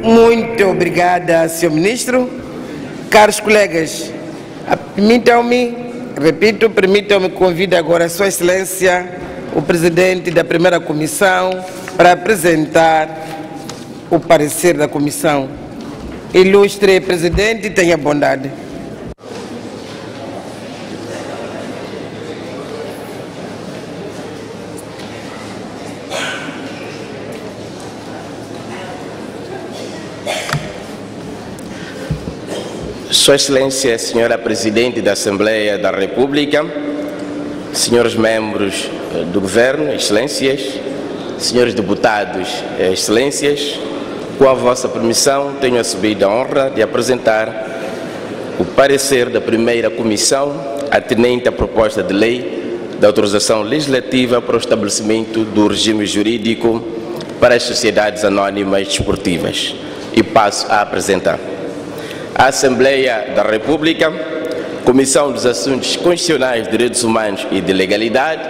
Muito obrigada, Sr. Ministro. Caros colegas, permitam-me convidar agora a Sua Excelência, o Presidente da Primeira Comissão, para apresentar o parecer da Comissão. Ilustre Presidente, tenha bondade. Sua Excelência, Senhora Presidente da Assembleia da República, senhores membros do Governo, Excelências, senhores deputados, Excelências, com a vossa permissão, tenho assumido a honra de apresentar o parecer da primeira comissão atinente à proposta de lei da autorização legislativa para o estabelecimento do regime jurídico para as sociedades anónimas desportivas. E passo a apresentar. A Assembleia da República, Comissão dos Assuntos Constitucionais, Direitos Humanos e de Legalidade,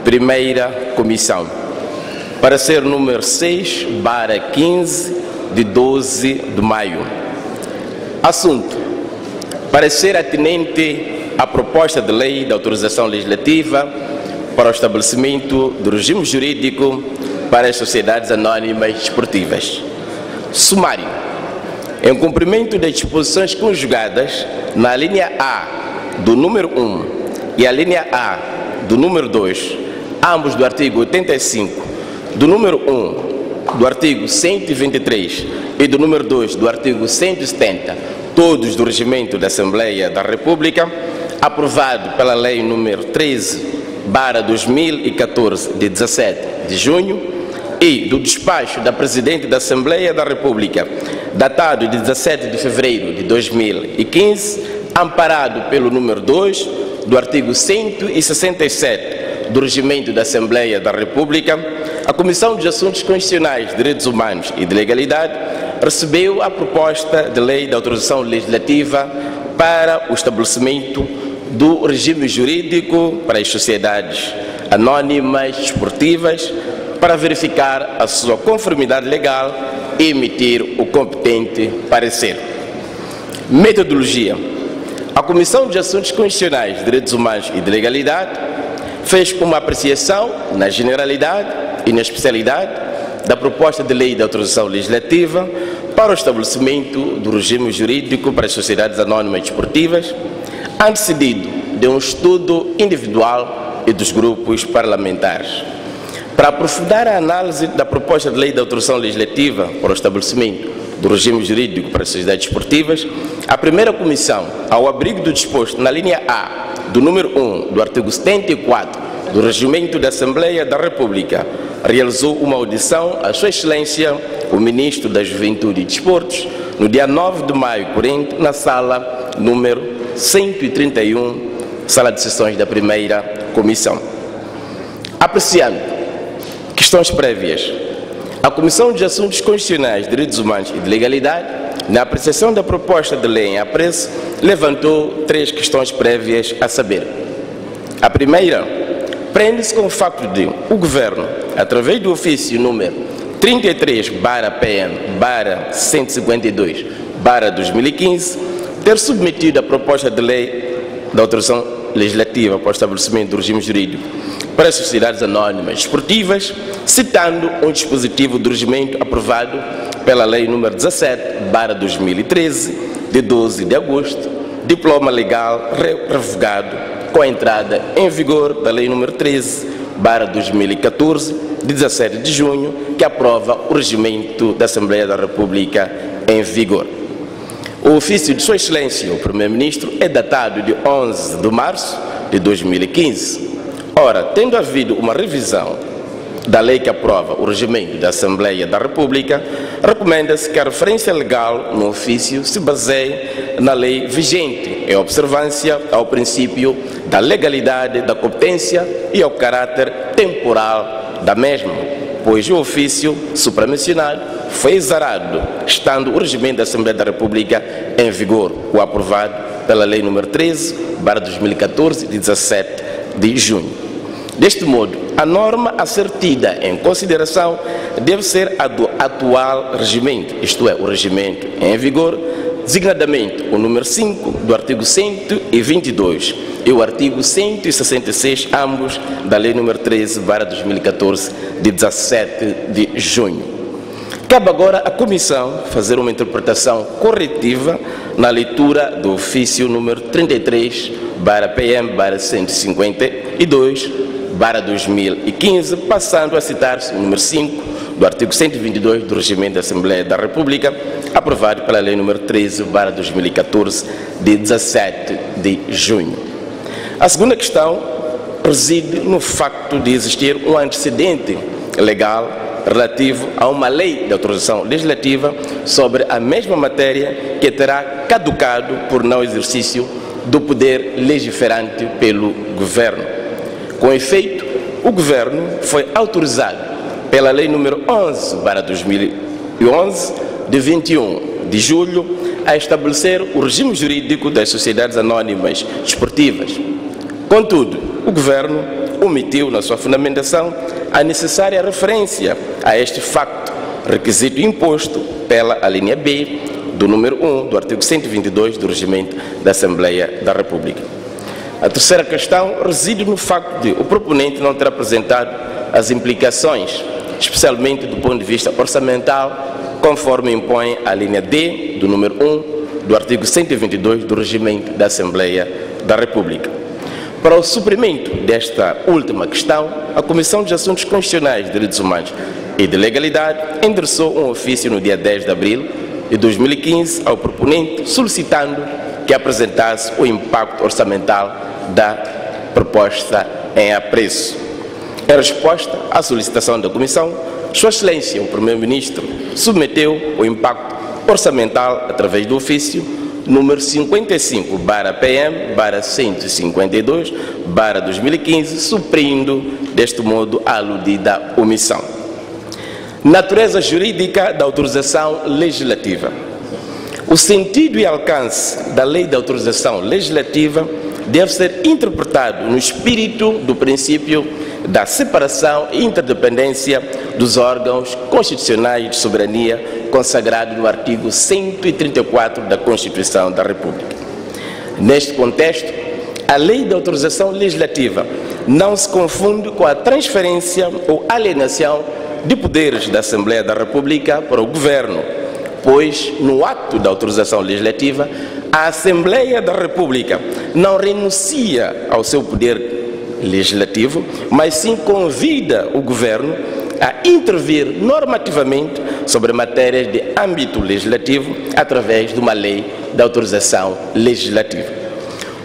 Primeira Comissão. Parecer número 6/15 de 12 de maio. Assunto: parecer atinente à proposta de lei da autorização legislativa para o estabelecimento do regime jurídico para as sociedades anónimas desportivas. Sumário: em cumprimento das disposições conjugadas na linha A do número 1 e a linha A do número 2, ambos do artigo 85, do número 1 do artigo 123 e do número 2 do artigo 170, todos do Regimento da Assembleia da República, aprovado pela Lei número 13/2014, de 17 de junho, e do despacho da Presidente da Assembleia da República, datado de 17 de fevereiro de 2015, amparado pelo número 2 do artigo 167 do Regimento da Assembleia da República, a Comissão dos Assuntos Constitucionais, Direitos Humanos e de Legalidade recebeu a proposta de lei da autorização legislativa para o estabelecimento do regime jurídico para as sociedades anónimas desportivas, para verificar a sua conformidade legal e emitir o competente parecer. Metodologia: a Comissão de Assuntos Constitucionais, Direitos Humanos e de Legalidade fez uma apreciação na generalidade e na especialidade da proposta de lei de autorização legislativa para o estabelecimento do regime jurídico para as sociedades anónimas desportivas, antecedido de um estudo individual e dos grupos parlamentares. Para aprofundar a análise da proposta de lei de autorização legislativa para o estabelecimento do regime jurídico para as sociedades desportivas, a primeira comissão, ao abrigo do disposto na linha A do número 1 do artigo 74 do Regimento da Assembleia da República, realizou uma audição à Sua Excelência, o Ministro da Juventude e Desportos, no dia 9 de maio corrente, na sala número 131, sala de sessões da primeira comissão. Apreciando questões prévias, a Comissão de Assuntos Constitucionais, Direitos Humanos e de Legalidade, na apreciação da proposta de lei em apreço, levantou 3 questões prévias a saber. A primeira prende-se com o facto de o Governo, através do ofício número 33/PN/152/2015, ter submetido a proposta de lei da autorização legislativa para o estabelecimento do regime jurídico para as sociedades anónimas desportivas, citando um dispositivo do regimento aprovado pela Lei número 17/2013, de 12 de agosto, diploma legal revogado com a entrada em vigor da Lei número 13/2014, de 17 de junho, que aprova o regimento da Assembleia da República em vigor. O ofício de Sua Excelência, o Primeiro-Ministro, é datado de 11 de março de 2015. Ora, tendo havido uma revisão da lei que aprova o regimento da Assembleia da República, recomenda-se que a referência legal no ofício se baseie na lei vigente, em observância ao princípio da legalidade da competência e ao caráter temporal da mesma, pois o ofício supramencionado foi exarado, estando o regimento da Assembleia da República em vigor, o aprovado pela Lei número 13/2014, de 17 de junho. Deste modo, a norma a ser tida em consideração deve ser a do atual regimento, isto é, o regimento em vigor, designadamente o número 5 do artigo 122 e o artigo 166, ambos da Lei número 13/2014, de 17 de junho. Cabe agora à Comissão fazer uma interpretação corretiva na leitura do ofício número 33/PM/152/2015, passando a citar-se o número 5 do artigo 122 do Regimento da Assembleia da República, aprovado pela Lei número 13/2014, de 17 de junho. A segunda questão reside no facto de existir um antecedente legal relativo a uma lei de autorização legislativa sobre a mesma matéria que terá caducado por não exercício do poder legiferante pelo Governo. Com efeito, o Governo foi autorizado pela Lei número 11/2011, de 21 de julho, a estabelecer o regime jurídico das sociedades anónimas desportivas. Contudo, o Governo omitiu na sua fundamentação a necessária referência a este facto, requisito imposto pela alínea B do número 1 do artigo 122 do Regimento da Assembleia da República. A terceira questão reside no facto de o proponente não ter apresentado as implicações, especialmente do ponto de vista orçamental, conforme impõe a linha D do número 1 do artigo 122 do Regimento da Assembleia da República. Para o suprimento desta última questão, a Comissão de Assuntos Constitucionais, Direitos Humanos e de Legalidade endereçou um ofício no dia 10 de abril de 2015 ao proponente, solicitando que apresentasse o impacto orçamental da proposta em apreço. Em resposta à solicitação da Comissão, Sua Excelência, o Primeiro-Ministro, submeteu o impacto orçamental através do ofício número 55/PM/152/2015, suprindo, deste modo, a aludida omissão. Natureza jurídica da autorização legislativa. O sentido e alcance da Lei de Autorização Legislativa deve ser interpretado no espírito do princípio da separação e interdependência dos órgãos constitucionais de soberania consagrado no artigo 134 da Constituição da República. Neste contexto, a Lei de Autorização Legislativa não se confunde com a transferência ou alienação de poderes da Assembleia da República para o Governo, pois, no ato da autorização legislativa, a Assembleia da República não renuncia ao seu poder legislativo, mas sim convida o Governo a intervir normativamente sobre matérias de âmbito legislativo através de uma lei de autorização legislativa.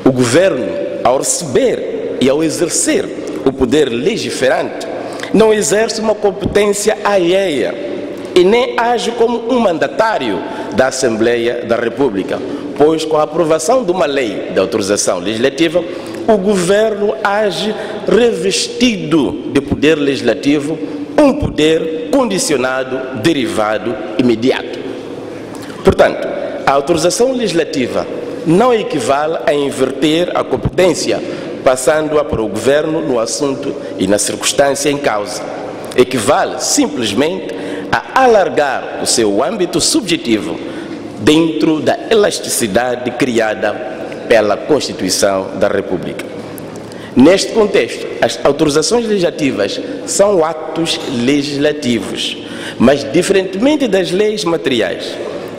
O Governo, ao receber e ao exercer o poder legiferante, não exerce uma competência alheia e nem age como um mandatário da Assembleia da República, pois com a aprovação de uma lei de autorização legislativa, o Governo age revestido de poder legislativo, um poder condicionado, derivado, imediato. Portanto, a autorização legislativa não equivale a inverter a competência, passando-a para o Governo no assunto e na circunstância em causa. Equivale simplesmente a alargar o seu âmbito subjetivo dentro da elasticidade criada pela Constituição da República. Neste contexto, as autorizações legislativas são atos legislativos, mas, diferentemente das leis materiais,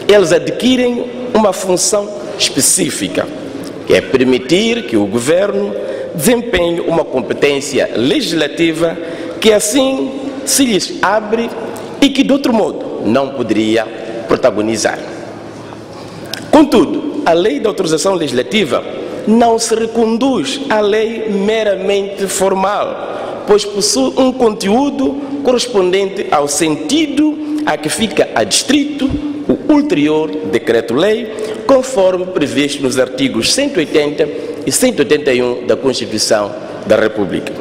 eles adquirem uma função específica, que é permitir que o Governo desempenhe uma competência legislativa que assim se lhes abre e que, de outro modo, não poderia protagonizar. Contudo, a Lei de Autorização Legislativa não se reconduz à lei meramente formal, pois possui um conteúdo correspondente ao sentido a que fica adstrito o ulterior decreto-lei, conforme previsto nos artigos 180 e 181 da Constituição da República.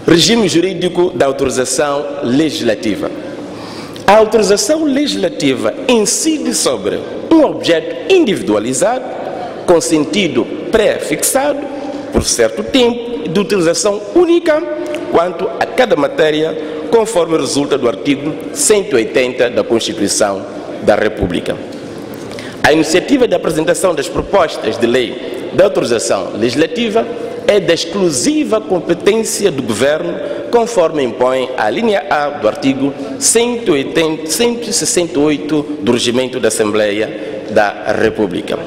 Regime jurídico da autorização legislativa. A autorização legislativa incide sobre um objeto individualizado, com sentido pré-fixado por certo tempo de utilização única quanto a cada matéria, conforme resulta do artigo 180 da Constituição da República. A iniciativa de apresentação das propostas de lei de autorização legislativa é da exclusiva competência do Governo, conforme impõe a linha A do artigo 168 do Regimento da Assembleia da República.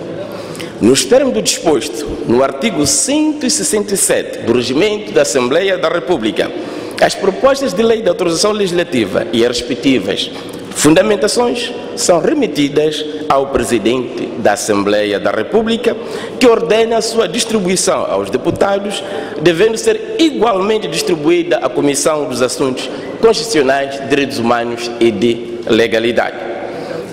Nos termos do disposto no artigo 167 do Regimento da Assembleia da República, as propostas de lei de autorização legislativa e as respectivas fundamentações são remetidas ao Presidente da Assembleia da República, que ordena a sua distribuição aos deputados, devendo ser igualmente distribuída à Comissão dos Assuntos Constitucionais, Direitos Humanos e de Legalidade.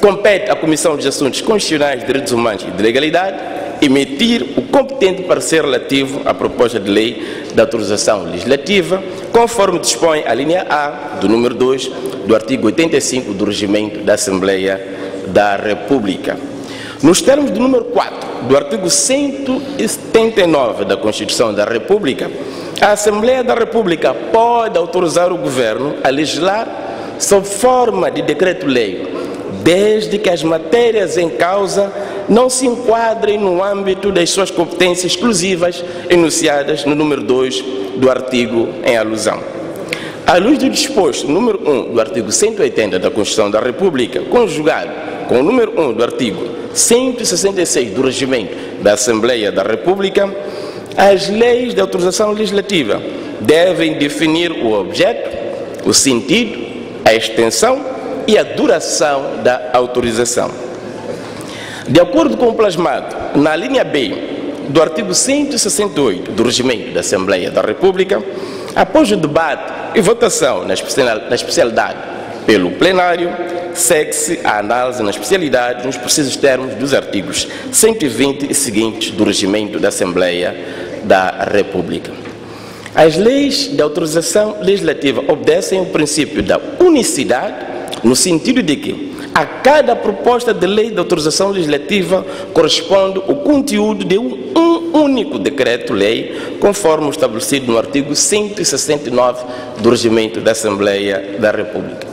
Compete à Comissão dos Assuntos Constitucionais, Direitos Humanos e de Legalidade emitir o competente parecer relativo à proposta de lei de autorização legislativa, conforme dispõe a linha A do número 2 do artigo 85 do Regimento da Assembleia da República. Nos termos do número 4 do artigo 179 da Constituição da República, a Assembleia da República pode autorizar o Governo a legislar sob forma de decreto-lei, desde que as matérias em causa não se enquadrem no âmbito das suas competências exclusivas enunciadas no número 2 do artigo em alusão. À luz do disposto no número 1 do artigo 180 da Constituição da República, conjugado com o número 1 do artigo 166 do Regimento da Assembleia da República, as leis de autorização legislativa devem definir o objeto, o sentido, a extensão e a duração da autorização. De acordo com o plasmado na linha B do artigo 168 do Regimento da Assembleia da República, após o debate e votação na especialidade pelo plenário, segue-se a análise na especialidade nos precisos termos dos artigos 120 e seguintes do Regimento da Assembleia da República. As leis de autorização legislativa obedecem ao princípio da unicidade, no sentido de que a cada proposta de lei de autorização legislativa corresponde o conteúdo de um único decreto-lei, conforme estabelecido no artigo 169 do Regimento da Assembleia da República.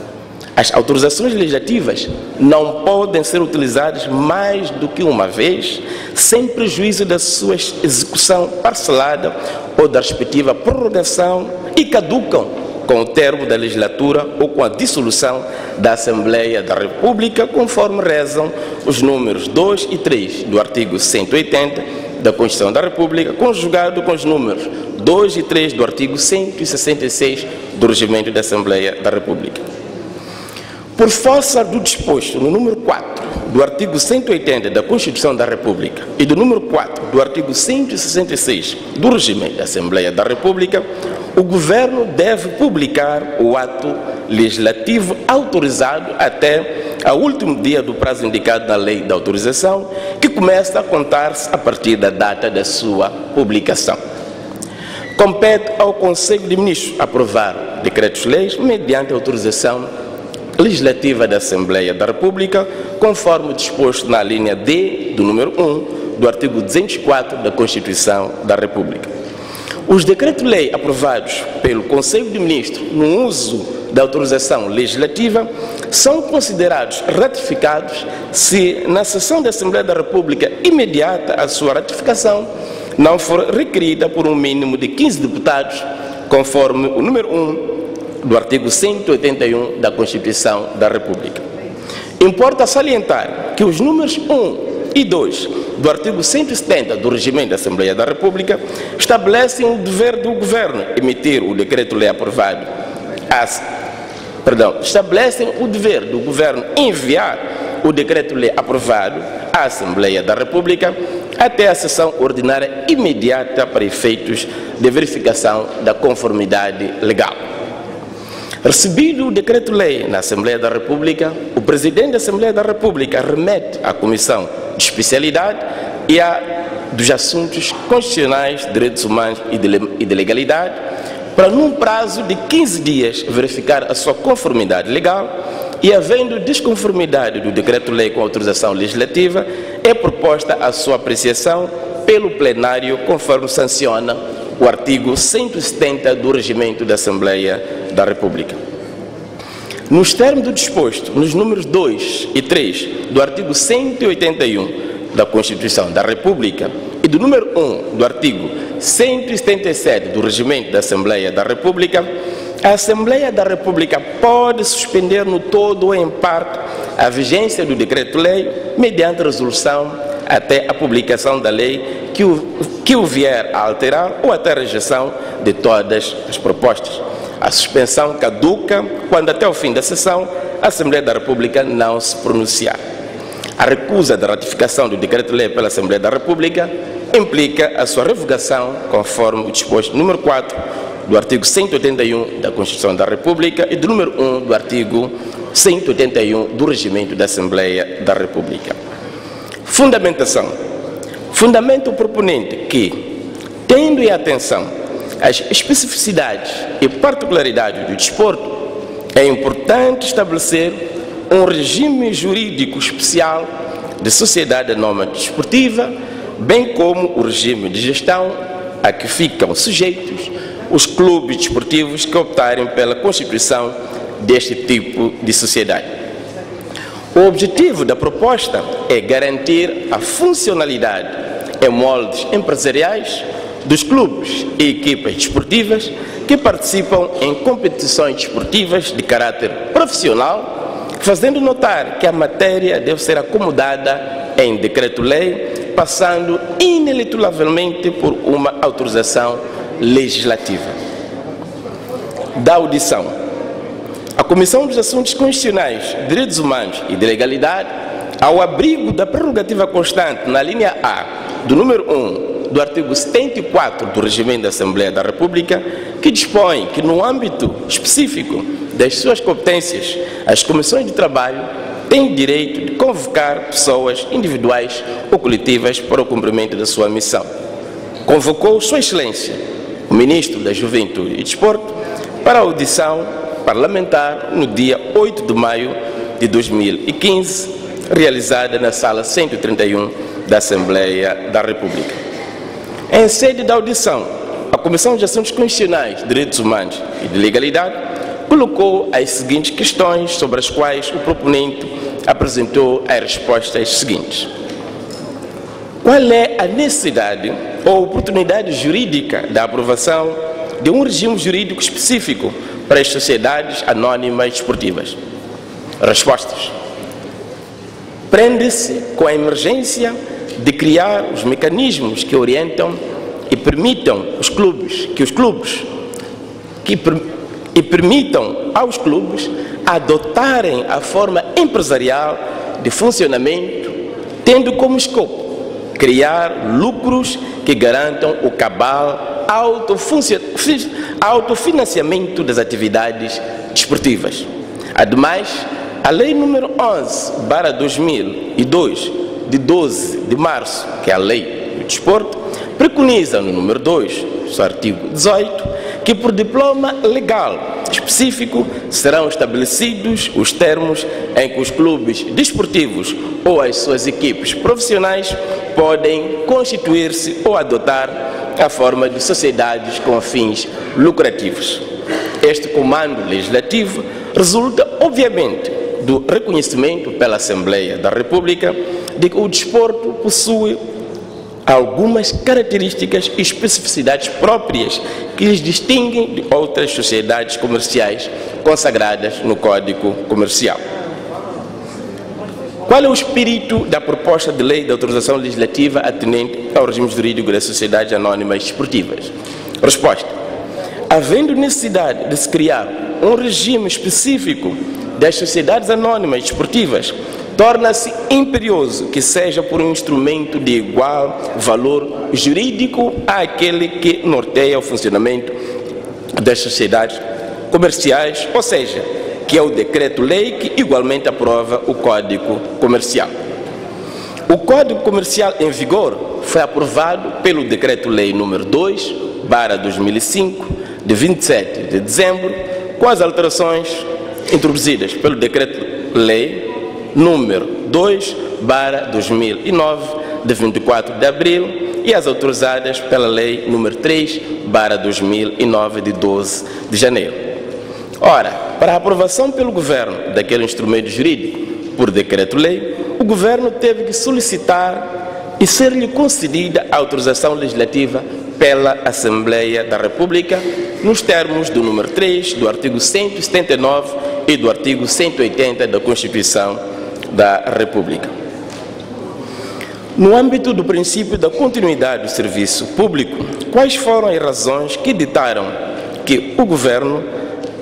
As autorizações legislativas não podem ser utilizadas mais do que uma vez, sem prejuízo da sua execução parcelada ou da respectiva prorrogação, e caducam com o termo da legislatura ou com a dissolução da Assembleia da República, conforme rezam os números 2 e 3 do artigo 180 da Constituição da República, conjugado com os números 2 e 3 do artigo 166 do Regimento da Assembleia da República. Por força do disposto no número 4 do artigo 180 da Constituição da República e do número 4 do artigo 166 do Regimento da Assembleia da República, o Governo deve publicar o ato legislativo autorizado até ao último dia do prazo indicado na lei da autorização, que começa a contar-se a partir da data da sua publicação. Compete ao Conselho de Ministros aprovar decretos-leis mediante autorização legislativa da Assembleia da República, conforme disposto na linha D do número 1 do artigo 204 da Constituição da República. Os decretos-lei aprovados pelo Conselho de Ministros no uso da autorização legislativa são considerados ratificados se, na sessão da Assembleia da República imediata à sua ratificação, não for requerida por um mínimo de 15 deputados, conforme o número 1 do artigo 181 da Constituição da República. Importa salientar que os números 1 e 2 do artigo 170 do Regimento da Assembleia da República estabelecem o dever do Governo emitir o decreto-lei aprovado, estabelecem o dever do Governo enviar o decreto-lei aprovado à Assembleia da República até a sessão ordinária imediata para efeitos de verificação da conformidade legal. Recebido o decreto-lei na Assembleia da República, o Presidente da Assembleia da República remete à Comissão de Especialidade e dos Assuntos Constitucionais, Direitos Humanos e de Legalidade, para, num prazo de 15 dias, verificar a sua conformidade legal e, havendo desconformidade do decreto-lei com autorização legislativa, é proposta a sua apreciação pelo plenário, conforme sanciona o artigo 170 do Regimento da Assembleia da República. Nos termos do disposto nos números 2 e 3 do artigo 181 da Constituição da República e do número 1 do artigo 177 do Regimento da Assembleia da República, a Assembleia da República pode suspender no todo ou em parte a vigência do decreto-lei mediante resolução até a publicação da lei que o vier a alterar ou até a rejeição de todas as propostas. A suspensão caduca quando até o fim da sessão a Assembleia da República não se pronunciar. A recusa da ratificação do decreto-lei pela Assembleia da República implica a sua revogação conforme o disposto número 4 do artigo 181 da Constituição da República e do número 1 do artigo 181 do Regimento da Assembleia da República. Fundamentação. Fundamenta o proponente que, tendo em atenção as especificidades e particularidades do desporto, é importante estabelecer um regime jurídico especial de sociedade anônima desportiva, bem como o regime de gestão a que ficam sujeitos os clubes desportivos que optarem pela constituição deste tipo de sociedade. O objetivo da proposta é garantir a funcionalidade em moldes empresariais dos clubes e equipas desportivas que participam em competições desportivas de caráter profissional, fazendo notar que a matéria deve ser acomodada em decreto-lei, passando inelutulavelmente por uma autorização legislativa. Da audição. A Comissão dos Assuntos Constitucionais, Direitos Humanos e de Legalidade, ao abrigo da prerrogativa constante na linha A do número 1 do artigo 74 do Regimento da Assembleia da República, que dispõe que no âmbito específico das suas competências, as comissões de trabalho têm direito de convocar pessoas individuais ou coletivas para o cumprimento da sua missão. Convocou Sua Excelência, o Ministro da Juventude e Desporto, para a audição parlamentar no dia 8 de maio de 2015, realizada na sala 131 da Assembleia da República. Em sede da audição, a Comissão de Assuntos Constitucionais, Direitos Humanos e de Legalidade colocou as seguintes questões sobre as quais o proponente apresentou as respostas seguintes. Qual é a necessidade ou oportunidade jurídica da aprovação de um regime jurídico específico para as sociedades anónimas desportivas? Respostas. Prende-se com a emergência de criar os mecanismos que orientam e permitam permitam aos clubes adotarem a forma empresarial de funcionamento, tendo como escopo criar lucros que garantam o cabal autofinanciamento das atividades desportivas. Ademais, a Lei número 11/2002, de 12 de março, que é a Lei do Desporto, preconiza no número 2, seu artigo 18, que por diploma legal específico serão estabelecidos os termos em que os clubes desportivos ou as suas equipes profissionais podem constituir-se ou adotar a forma de sociedades com fins lucrativos. Este comando legislativo resulta, obviamente, do reconhecimento pela Assembleia da República de que o desporto possui algumas características e especificidades próprias que lhes distinguem de outras sociedades comerciais consagradas no Código Comercial. Qual é o espírito da proposta de lei de autorização legislativa atinente ao regime jurídico das sociedades anónimas desportivas? Resposta. Havendo necessidade de se criar um regime específico das sociedades anónimas desportivas, torna-se imperioso que seja por um instrumento de igual valor jurídico àquele que norteia o funcionamento das sociedades comerciais, ou seja, que é o decreto-lei que igualmente aprova o Código Comercial. O Código Comercial em vigor foi aprovado pelo Decreto-Lei número 2/2005, de 27 de dezembro, com as alterações introduzidas pelo Decreto-Lei número 2/2009, de 24 de abril e as autorizadas pela Lei nº 3/2009, de 12 de janeiro. Ora, para a aprovação pelo Governo daquele instrumento jurídico por decreto-lei, o Governo teve que solicitar e ser-lhe concedida a autorização legislativa pela Assembleia da República, nos termos do número 3 do artigo 179 e do artigo 180 da Constituição da República. No âmbito do princípio da continuidade do serviço público, quais foram as razões que ditaram que o Governo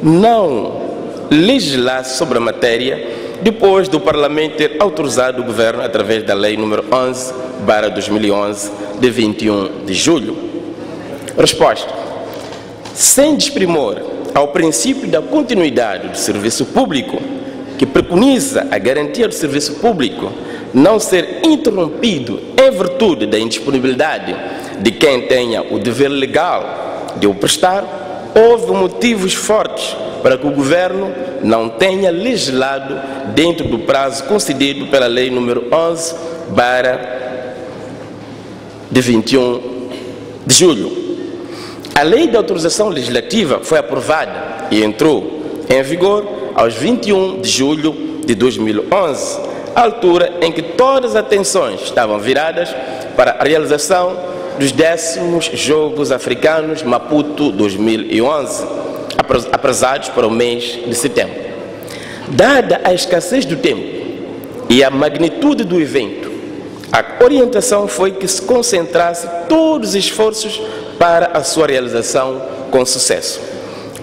não legislasse sobre a matéria depois do Parlamento ter autorizado o Governo através da Lei nº 11/2011, de 21 de julho? Resposta: sem desprimor ao princípio da continuidade do serviço público, que preconiza a garantia do serviço público não ser interrompido em virtude da indisponibilidade de quem tenha o dever legal de o prestar, houve motivos fortes para que o Governo não tenha legislado dentro do prazo concedido pela Lei nº 11/de 21 de julho. A Lei de Autorização Legislativa foi aprovada e entrou em vigor aos 21 de julho de 2011, à altura em que todas as atenções estavam viradas para a realização dos 10º Jogos Africanos Maputo 2011, aprazados para o mês de setembro. Dada a escassez do tempo e a magnitude do evento, a orientação foi que se concentrasse todos os esforços para a sua realização com sucesso.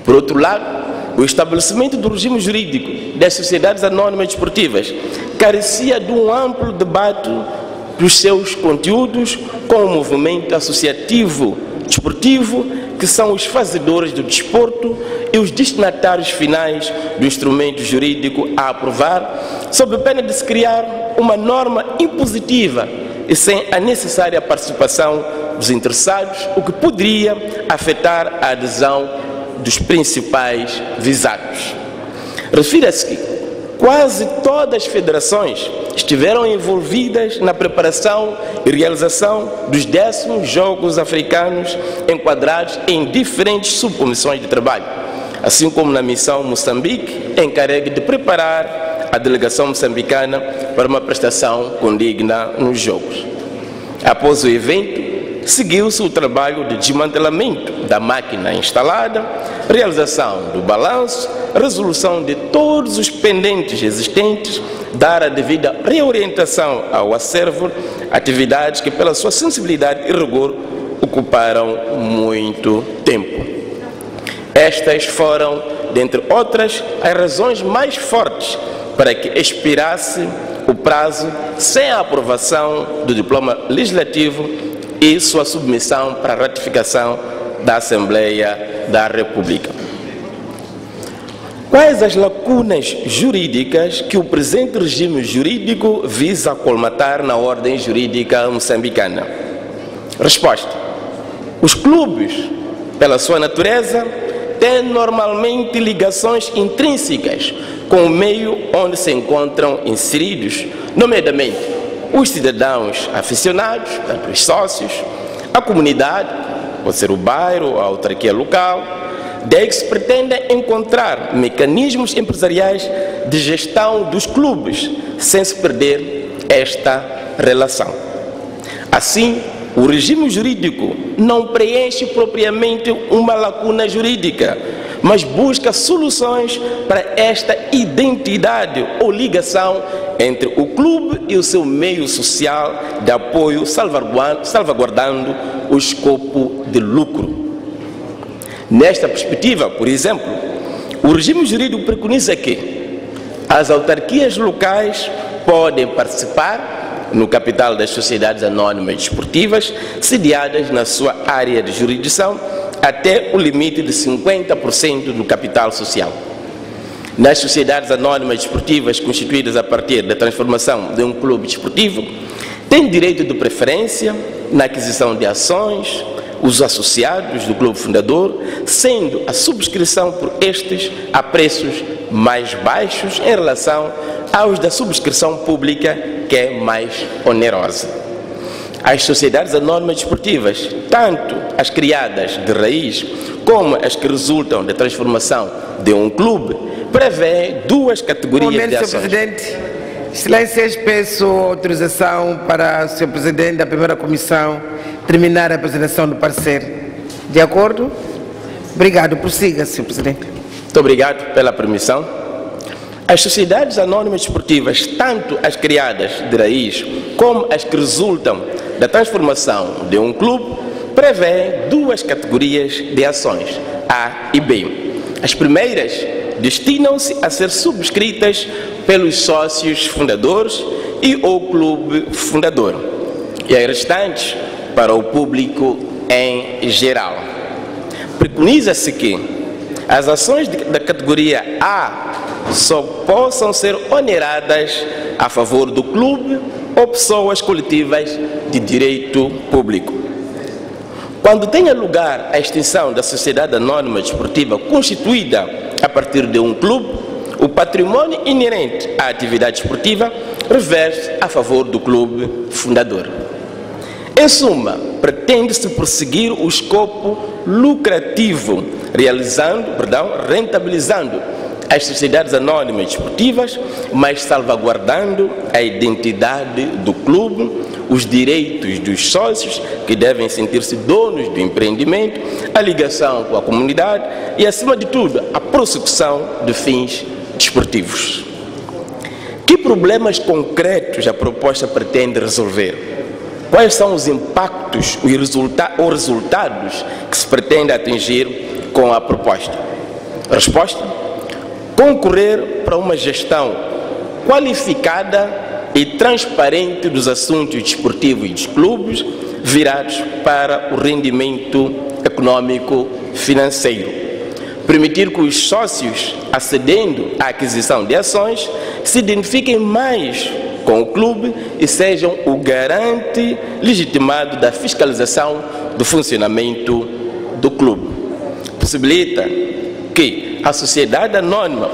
Por outro lado, o estabelecimento do regime jurídico das sociedades anónimas desportivas carecia de um amplo debate dos seus conteúdos com o movimento associativo desportivo, que são os fazedores do desporto e os destinatários finais do instrumento jurídico a aprovar, sob pena de se criar uma norma impositiva e sem a necessária participação dos interessados, o que poderia afetar a adesão dos principais visados. Refira-se que quase todas as federações estiveram envolvidas na preparação e realização dos 10º Jogos Africanos, enquadrados em diferentes subcomissões de trabalho, assim como na missão Moçambique, encarregue de preparar a delegação moçambicana para uma prestação condigna nos Jogos. Após o evento, seguiu-se o trabalho de desmantelamento da máquina instalada, realização do balanço, resolução de todos os pendentes existentes, dar a devida reorientação ao acervo, atividades que, pela sua sensibilidade e rigor, ocuparam muito tempo. Estas foram, dentre outras, as razões mais fortes para que expirasse o prazo sem a aprovação do diploma legislativo e sua submissão para ratificação da Assembleia da República. Quais as lacunas jurídicas que o presente regime jurídico visa colmatar na ordem jurídica moçambicana? Resposta: os clubes, pela sua natureza, têm normalmente ligações intrínsecas com o meio onde se encontram inseridos, nomeadamente os cidadãos aficionados, portanto, os sócios, a comunidade, pode ser o bairro, a autarquia local. Daí que se pretende encontrar mecanismos empresariais de gestão dos clubes, sem se perder esta relação. Assim, o regime jurídico não preenche propriamente uma lacuna jurídica, mas busca soluções para esta identidade ou ligação entre o clube e o seu meio social de apoio, salvaguardando o escopo de lucro. Nesta perspectiva, por exemplo, o regime jurídico preconiza que as autarquias locais podem participar no capital das sociedades anónimas desportivas sediadas na sua área de jurisdição até o limite de 50% do capital social. Nas sociedades anónimas desportivas constituídas a partir da transformação de um clube desportivo, têm direito de preferência na aquisição de ações, os associados do clube fundador, sendo a subscrição por estes a preços mais baixos em relação aos da subscrição pública, que é mais onerosa. As sociedades anónimas desportivas, tanto as criadas de raiz como as que resultam da transformação de um clube, prevêem duas categorias de ações. Sr. Presidente. Excelências, peço autorização para o Sr. Presidente da primeira comissão terminar a apresentação do parecer. De acordo? Obrigado. Prossiga, Sr. Presidente. Muito obrigado pela permissão. As sociedades anónimas desportivas, tanto as criadas de raiz como as que resultam da transformação de um clube, prevêem duas categorias de ações, A e B. As primeiras destinam-se a ser subscritas pelos sócios fundadores e o clube fundador, e as restantes para o público em geral. Preconiza-se que as ações da categoria A só possam ser oneradas a favor do clube ou pessoas coletivas de direito público. Quando tenha lugar a extinção da sociedade anónima desportiva constituída a partir de um clube, o patrimônio inerente à atividade esportiva reverte a favor do clube fundador. Em suma, pretende-se prosseguir o escopo lucrativo, rentabilizando as sociedades anónimas desportivas, mas salvaguardando a identidade do clube, os direitos dos sócios, que devem sentir-se donos do empreendimento, a ligação com a comunidade e, acima de tudo, a prossecução de fins desportivos. Que problemas concretos a proposta pretende resolver? Quais são os impactos ou resultados que se pretende atingir com a proposta? Resposta: concorrer para uma gestão qualificada e transparente dos assuntos desportivos e dos clubes virados para o rendimento econômico financeiro. Permitir que os sócios, acedendo à aquisição de ações, se identifiquem mais com o clube e sejam o garante legitimado da fiscalização do funcionamento do clube. Possibilitar que a sociedade anónima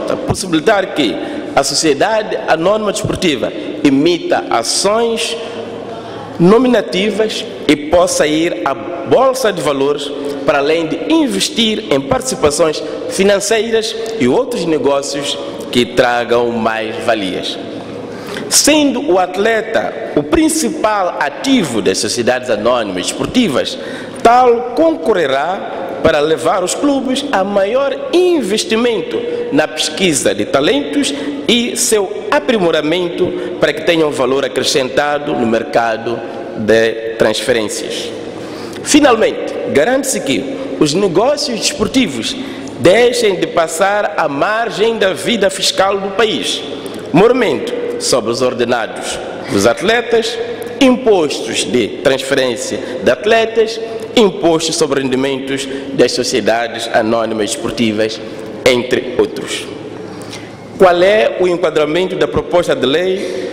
desportiva emita ações nominativas e possa ir à Bolsa de Valores, para além de investir em participações financeiras e outros negócios que tragam mais valias. Sendo o atleta o principal ativo das sociedades anónimas desportivas, tal concorrerá para levar os clubes a maior investimento na pesquisa de talentos e seu aprimoramento para que tenham valor acrescentado no mercado de transferências. Finalmente, garante-se que os negócios desportivos deixem de passar à margem da vida fiscal do país, mormento sobre os ordenados dos atletas, impostos de transferência de atletas, impostos sobre rendimentos das sociedades anónimas desportivas, entre outros. Qual é o enquadramento da proposta de lei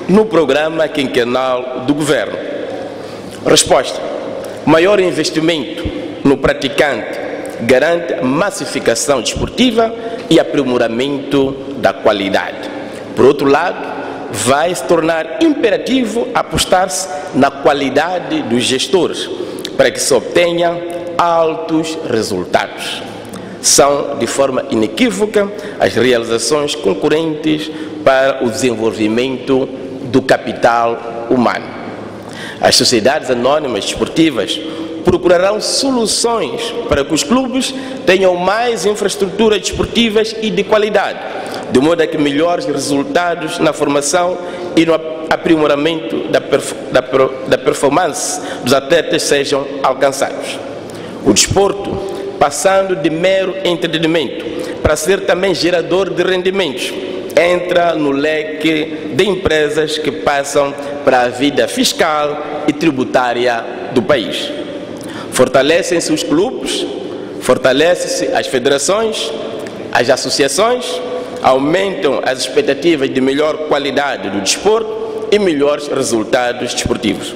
no programa quinquenal do Governo? Resposta: maior investimento no praticante garante massificação desportiva e aprimoramento da qualidade. Por outro lado, vai se tornar imperativo apostar-se na qualidade dos gestores para que se obtenha altos resultados. São, de forma inequívoca, as realizações concorrentes para o desenvolvimento do capital humano. As sociedades anónimas desportivas procurarão soluções para que os clubes tenham mais infraestruturas desportivas e de qualidade, de modo a que melhores resultados na formação e no aprimoramento da performance dos atletas sejam alcançados. O desporto, passando de mero entretenimento para ser também gerador de rendimentos, entra no leque de empresas que passam para a vida fiscal e tributária do país. Fortalecem-se os clubes, fortalecem-se as federações, as associações, aumentam as expectativas de melhor qualidade do desporto e melhores resultados desportivos.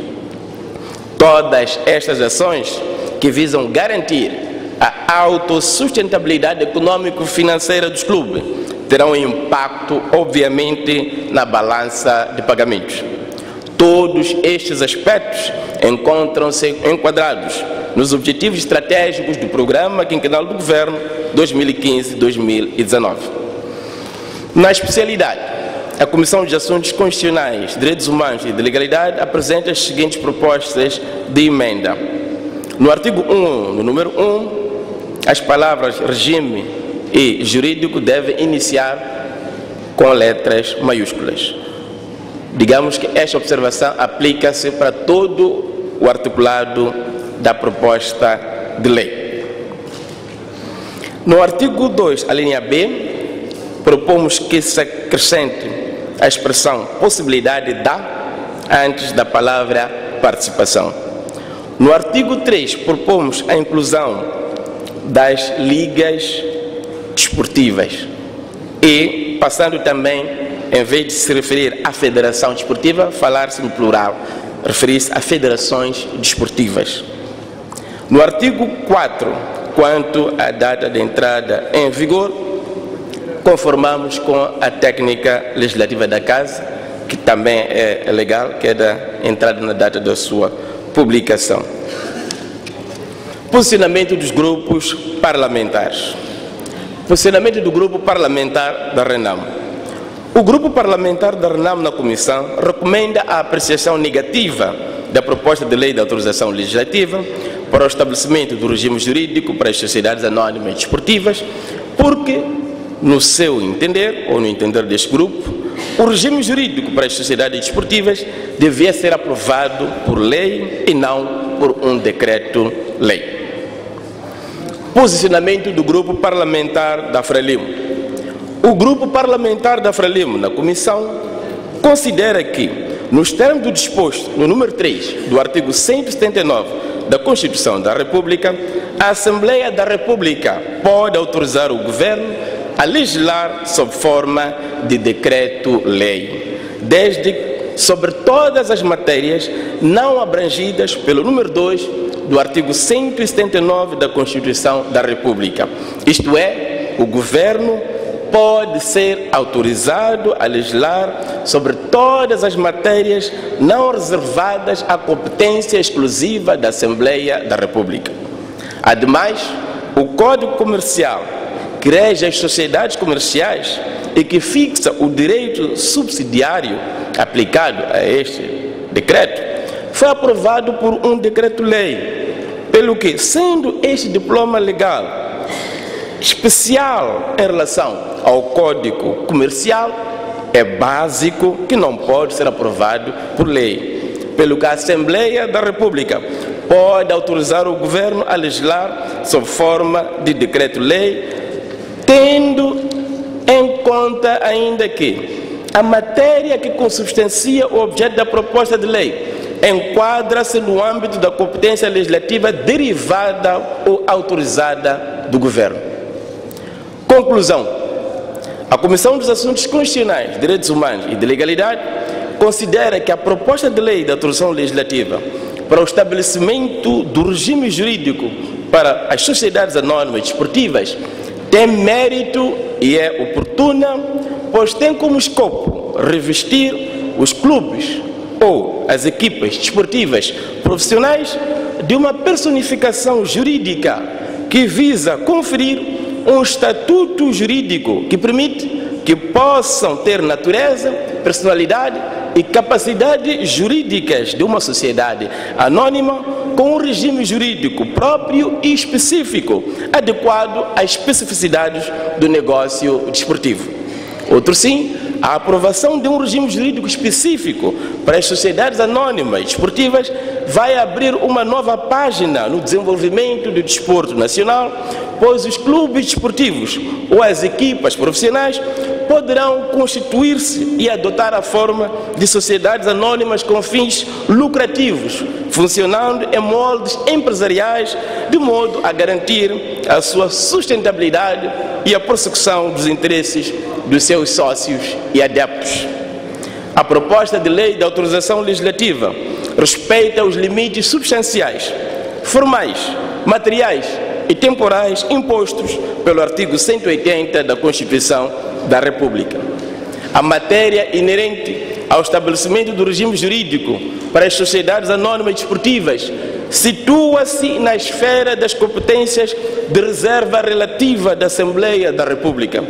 Todas estas ações que visam garantir a autossustentabilidade econômico-financeira dos clubes terão impacto, obviamente, na balança de pagamentos. Todos estes aspectos encontram-se enquadrados nos objetivos estratégicos do Programa Quinquenal do Governo 2015-2019. Na especialidade, a Comissão de Assuntos Constitucionais, Direitos Humanos e de Legalidade apresenta as seguintes propostas de emenda. No artigo 1, no número 1, as palavras regime e jurídico devem iniciar com letras maiúsculas. Digamos que esta observação aplica-se para todo o articulado da proposta de lei. No artigo 2, a linha B, propomos que se acrescente a expressão possibilidade da antes da palavra participação. No artigo 3, propomos a inclusão das ligas desportivas e, passando também, em vez de se referir à federação desportiva, falar-se no plural, referir-se a federações desportivas. No artigo 4, quanto à data de entrada em vigor, conformamos com a técnica legislativa da Casa, que também é legal, que é da entrada na data da sua publicação. Posicionamento dos grupos parlamentares. Posicionamento do grupo parlamentar da RENAM. O grupo parlamentar da RENAM na Comissão recomenda a apreciação negativa da proposta de lei de autorização legislativa para o estabelecimento do regime jurídico para as sociedades anónimas desportivas, porque, no seu entender, ou no entender deste grupo, o regime jurídico para as sociedades desportivas devia ser aprovado por lei e não por um decreto-lei. Posicionamento do grupo parlamentar da Frelimo. O grupo parlamentar da Frelimo na Comissão considera que, nos termos do disposto no número 3 do artigo 179 da Constituição da República, a Assembleia da República pode autorizar o Governo a legislar sob forma de decreto-lei, desde sobre todas as matérias não abrangidas pelo número 2 do artigo 179 da Constituição da República. Isto é, o Governo pode ser autorizado a legislar sobre todas as matérias não reservadas à competência exclusiva da Assembleia da República. Ademais, o Código Comercial, que rege as sociedades comerciais e que fixa o direito subsidiário aplicado a este decreto, foi aprovado por um decreto-lei, pelo que, sendo este diploma legal especial em relação ao Código Comercial, é básico que não pode ser aprovado por lei, pelo que a Assembleia da República pode autorizar o Governo a legislar sob forma de decreto-lei, tendo em conta ainda que a matéria que consubstancia o objeto da proposta de lei enquadra-se no âmbito da competência legislativa derivada ou autorizada do Governo. Conclusão. A Comissão dos Assuntos Constitucionais, Direitos Humanos e de Legalidade considera que a proposta de lei da autorização legislativa para o estabelecimento do regime jurídico para as sociedades anónimas desportivas tem mérito e é oportuna, pois tem como escopo revestir os clubes ou as equipas desportivas profissionais de uma personificação jurídica que visa conferir um estatuto jurídico que permite que possam ter natureza, personalidade e capacidade jurídicas de uma sociedade anônima com um regime jurídico próprio e específico, adequado às especificidades do negócio desportivo. Outro sim, a aprovação de um regime jurídico específico para as sociedades anônimas desportivas vai abrir uma nova página no desenvolvimento do desporto nacional, pois os clubes desportivos ou as equipas profissionais poderão constituir-se e adotar a forma de sociedades anônimas com fins lucrativos, funcionando em moldes empresariais, de modo a garantir a sua sustentabilidade e a prossecução dos interesses dos seus sócios e adeptos. A proposta de lei de autorização legislativa respeita os limites substanciais, formais, materiais e temporais impostos pelo artigo 180 da Constituição da República. A matéria inerente ao estabelecimento do regime jurídico para as sociedades anónimas desportivas situa-se na esfera das competências de reserva relativa da Assembleia da República,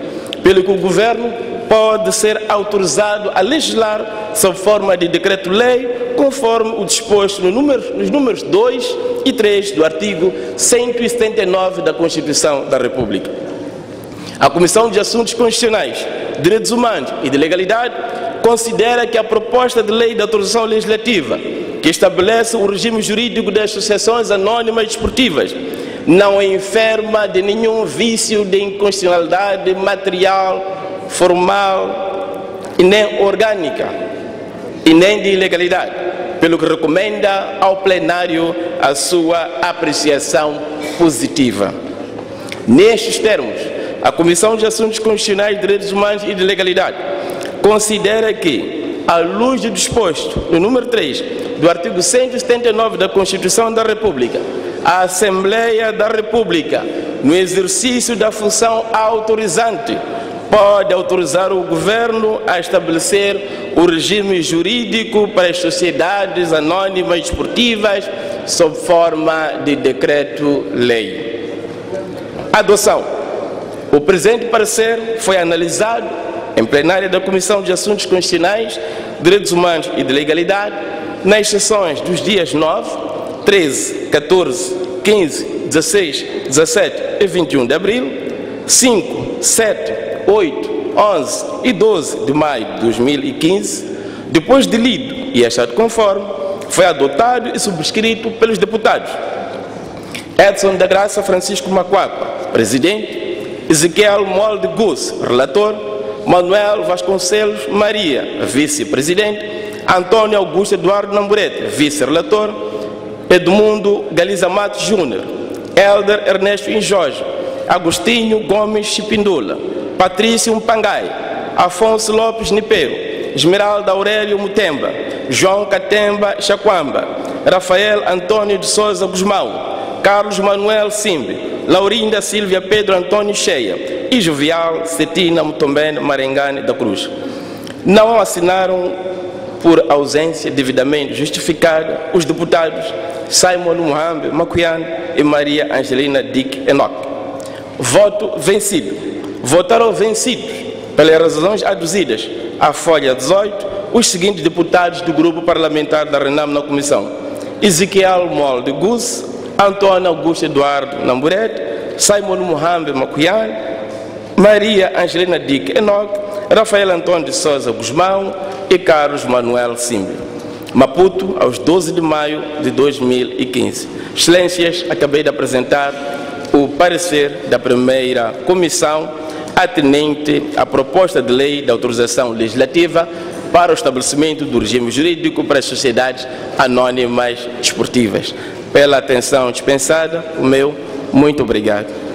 pelo que o Governo pode ser autorizado a legislar sob forma de decreto-lei, conforme o disposto nos números 2 e 3 do artigo 179 da Constituição da República. A Comissão de Assuntos Constitucionais, Direitos Humanos e de Legalidade considera que a proposta de lei de autorização legislativa, que estabelece o regime jurídico das associações anónimas desportivas, não é enferma de nenhum vício de inconstitucionalidade material, formal e nem orgânica, e nem de ilegalidade, pelo que recomenda ao plenário a sua apreciação positiva. Nestes termos, a Comissão de Assuntos Constitucionais, Direitos Humanos e de Legalidade considera que, à luz do disposto no número 3 do artigo 179 da Constituição da República, a Assembleia da República, no exercício da função autorizante, pode autorizar o Governo a estabelecer o regime jurídico para as sociedades anónimas desportivas sob forma de decreto-lei. Adoção. O presente parecer foi analisado em plenária da Comissão de Assuntos Constitucionais, Direitos Humanos e de Legalidade, nas sessões dos dias 9, 13, 14, 15, 16, 17 e 21 de abril, 5, 7, 8, 11 e 12 de maio de 2015, depois de lido e achado conforme, foi adotado e subscrito pelos deputados Edson da Graça Francisco Macuapa, presidente, Ezequiel Molde Gus, relator, Manuel Vasconcelos Maria, vice-presidente, Antônio Augusto Eduardo Namburete, vice-relator, Edmundo Galiza Matos Júnior, Helder Ernesto Injojo, Agostinho Gomes Chipindula, Patrício Mpangai, Afonso Lopes Nipero, Esmeralda Aurélio Mutemba, João Catemba Chaquamba, Rafael Antônio de Souza Guzmão, Carlos Manuel Simbe, Laurinda Silvia Pedro Antônio Cheia e Jovial Cetina Mutombene Marengane da Cruz. Não assinaram, por ausência devidamente justificada, os deputados Simon Muhambe Macuian e Maria Angelina Dick Enoch. Voto vencido. Votaram vencidos, pelas razões aduzidas à folha 18, os seguintes deputados do grupo parlamentar da RENAM na comissão: Ezequiel Molde Gus, Antônio Augusto Eduardo Namburete, Simon Muhambe Macuian, Maria Angelina Dick Enoch, Rafael Antônio de Souza Guzmão e Carlos Manuel Simbe. Maputo, aos 12 de maio de 2015. Excelências, acabei de apresentar o parecer da primeira comissão atinente à proposta de lei de autorização legislativa para o estabelecimento do regime jurídico para as sociedades anónimas desportivas. Pela atenção dispensada, o meu muito obrigado.